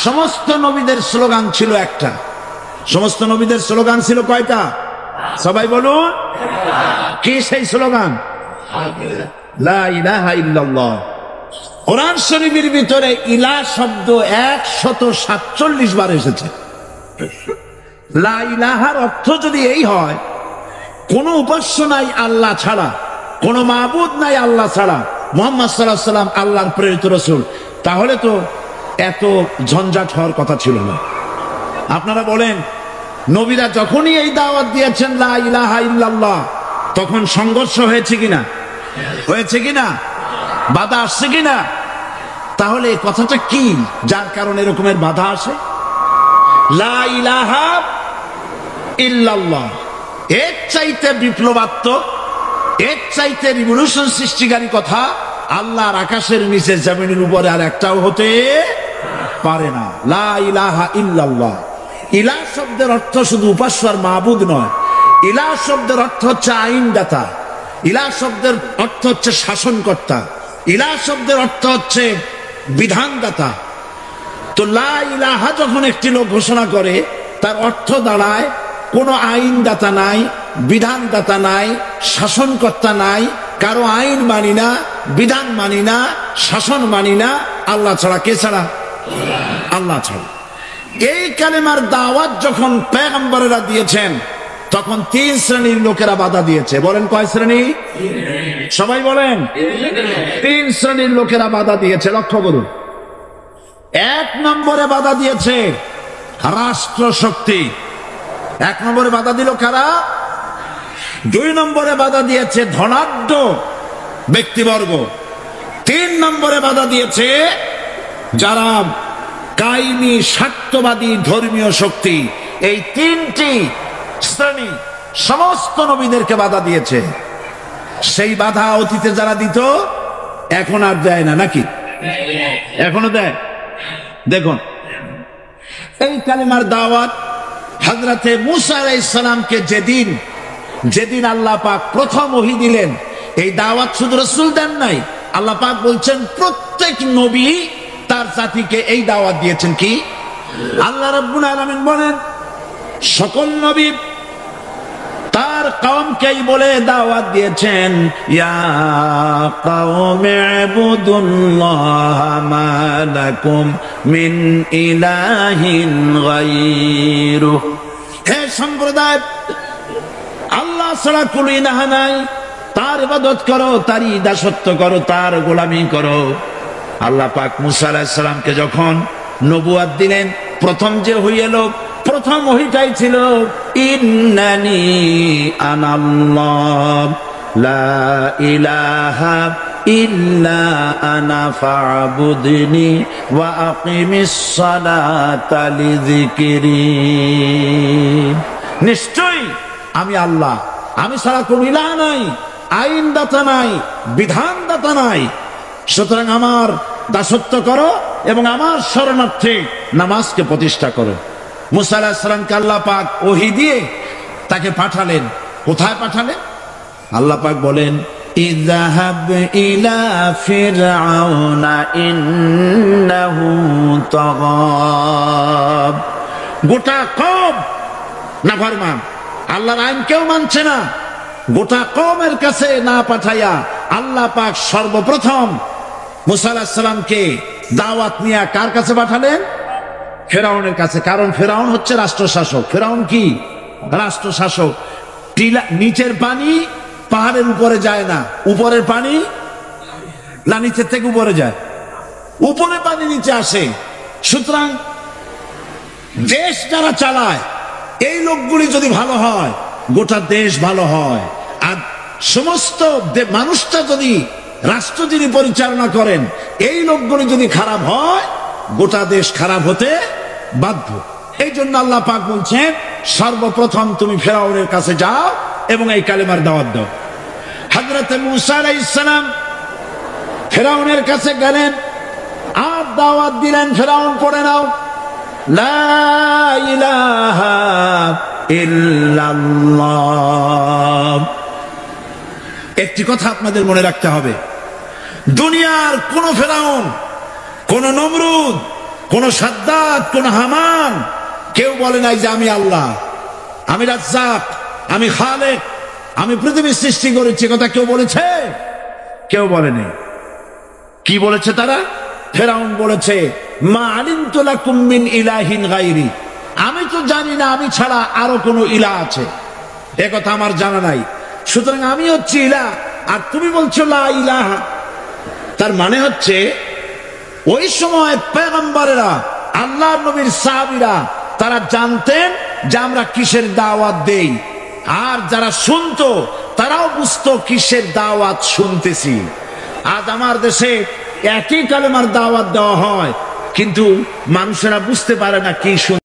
সমস্ত নবীদের স্লোগান ছিল একটা। সমস্ত নবীদের স্লোগান ছিল কয়টা? সবাই বলুন, কি সেই স্লোগান? লা ইলাহা ইল্লাল্লাহ। কোরআন শরীফের ভিতরে ইলাহ শব্দ 147 বার এসেছে। লা ইলাহার অর্থ যদি এই হয়, কোন উপাস্য নাই আল্লাহ ছাড়া, কোন মাবুদ নাই আল্লাহ ছাড়া, মুহাম্মদ সাল্লাল্লাহু আলাইহি ওয়াসাল্লাম আল্লাহর প্রেরিত রাসূল, তাহলে তো এত ঝঞ্ঝাট হওয়ার কথা ছিল না। আপনারা বলেন, নবীরা যখনই এই দাওয়াত দিয়েছেন লা ইলাহা ইল্লাল্লাহ, তখন সংঘর্ষ হয়েছে কিনা? হয়েছে কিনা? বাধা আসছে কিনা? তাহলে এই কথাটা কি, যার কারণে এরকমের বাধা আসে? লা ইলাহা ইল্লাল্লাহ, এর চাইতে বিপ্লবাত্মক, এর চাইতে রিভলিউশন সৃষ্টিকারী কথা আল্লাহর আকাশের নিচে জমিনের উপরে আর একটাও হতে পারে না। লা ইলাহা ইল্লাল্লাহ। ইলাহ শব্দের অর্থ শুধু উপাস্য আর মাবুদ নয়। ইলাহ শব্দের অর্থ হচ্ছে আইনদাতা, ইলাহ শব্দের অর্থ হচ্ছে শাসনকর্তা, ইলাহ শব্দের অর্থ হচ্ছে বিধানদাতা। তো লা ইলাহা যখন একটি লোক ঘোষণা করে, তার অর্থ দাঁড়ায় কোনো আইনদাতা নাই, বিধানদাতা নাই, শাসনকর্তা নাই, কারো আইন মানি না, বিধান মানি না, শাসন মানি না, আল্লাহ ছাড়া। কে ছাড়া? আল্লাহ ছাড়া। এই কালেমার দাওয়াত যখন পয়গম্বরেরা দিয়েছেন, তখন 3 শ্রেণীর লোকেরা বাধা দিয়েছে। বলেন কয় শ্রেণী? সবাই বলেন। 3 শ্রেণীর লোকেরা বাধা দিয়েছে। লক্ষ্য করুন। 1 নম্বরে বাধা দিয়েছে রাষ্ট্র শক্তি। 1 নম্বরে বাধা দিল কারা? 2 নম্বরে বাধা দিয়েছে ধনাঢ্য ব্যক্তিবর্গ। 3 নম্বরে বাধা দিয়েছে যারা কায়েমি স্বার্থবাদী ধর্মীয় শক্তি। এই 3টি শ্রেণী সমস্ত নবীদেরকে বাধা দিয়েছে। সেই বাধা অতীতে যারা দিত, এখন আর দেয় না নাকি? এখনো দেয়। দেখুন, এই কালেমার দাওয়াত হযরতে মূসা আলাইহিস সালামকে যেদিন আল্লাহ পাক প্রথম ওহী দিলেন, এই দাওয়াত শুধু রাসূল দেন নাই, আল্লাহ পাক বলছেন প্রত্যেক নবী তার জাতিকে এই দাওয়াত দিয়েছেন। কি? আল্লাহ রাব্বুল আলামিন বলেন, সকল নবী তার কওমকেই বলে দাওয়াত দিয়েছেন, ইয়া কওমি ইবুদুল্লাহা মা লাকুম মিন ইলাহিন গায়রুহু। হে সম্প্রদায়, আল্লাহ ছাড়া কোন ইলাহ নাই, তার ইবাদত করো, তারই দাসত্ব করো, তার গোলামি করো। আল্লাহ পাক মূসা আলাইহিস সালামকে যখন নবুয়ত দিলেন, প্রথম যে ওহী এলো, প্রথম ওহীটাই ছিল ইন্নানি আনাল্লাহ লা ইলাহা ইল্লা আনা ফা'বুদনি ওয়া আকিমিস সালাতা লিযিকরি। নিশ্চয়ই আমি আল্লাহ, আমি ছাড়া কোন ইলাহ নাই, আইনদাতা নাই, বিধানদাতা নাই, সুতরাং আমার দাসত্ব করো এবং আমার শরণার্থে নামাজকে প্রতিষ্ঠা করো। মূসা আলাইহিস সালামকে আল্লাহ পাক ওহী দিয়ে তাকে পাঠালেন। কোথায় পাঠালেন? আল্লাহ পাক বলেন, ইযহাব ইলা ফিরআউনা ইন্নাহু তাগা। গোটা কওম নাফরমান, আল্লাহর আইন কেউ মানছে না। গোটা কওমের কাছে না পাঠাইয়া আল্লাহ পাক সর্বপ্রথম মূসা আলাইহিস সালামকে দাওয়াত নিয়ে কার কাছে পাঠালেন? ফেরাউনের কাছে। কারণ ফেরাউন হচ্ছে রাষ্ট্রশাসক। ফেরাউন কি? রাষ্ট্রশাসক। নিচের পানি পাহাড়ের উপরে যায় না, উপরের পানি না নিচের থেকে উপরে যায়, উপরে পানি নিচে আসে। সুতরাং দেশ যারা চালায়, এই লোকগুলি যদি ভালো হয়, গোটা দেশ ভালো হয়। আর সমস্ত মানুষটা যদি, রাষ্ট্র যিনি পরিচালনা করেন, এই লোকগুলি যদি খারাপ হয়, গোটা দেশ খারাপ হতে বাধ্য। এই জন্য আল্লাহ পাক বলছেন, সর্বপ্রথম তুমি ফেরাউনের কাছে যাও এবং এই কালেমার দাওয়াত দাও। হযরতে মূসা আলাইহিস সালাম ফেরাউনের কাছে গেলেন আর দাওয়াত দিলেন, ফেরাউন পড়ে নাও লা ইলাহা ইল্লাল্লাহ। একটি কথা আপনাদের মনে রাখতে হবে, দুনিয়ার কোন ফেরাউন, কোন নমরুদ, কোন সাদ্দাত, কোন হামান কেউ বলে নাই যে আমি আল্লাহ, আমি রাজ্জাক, আমি খালেক, আমি পৃথিবী সৃষ্টি করেছি। কথা কেউ বলেছে? কেউ বলেনি। কি বলেছে তারা? ফেরাউন বলেছে মা আলিমতু লাকুম মিন ইলাহিন গায়রি, আমি তো জানি না আমি ছাড়া আরো কোন ইলাহ আছে, এ কথা আমার জানা নাই, সুতরাং আমি হচ্ছি ইলাহ আর তুমি বলছো লা ইলাহা। তার মানে হচ্ছে ওই সময় পয়গম্বরেরা, আল্লাহর নবীর সাহাবীরা তারা জানতেন যে আমরা কিসের দাওয়াত দেই, আর যারা শুনতো তারাও বুঝতো কিসের দাওয়াত শুনতেছি। আজ আমার দেশে একই কালেমার দাওয়াত দেওয়া হয়, কিন্তু মানুষেরা বুঝতে পারে না কি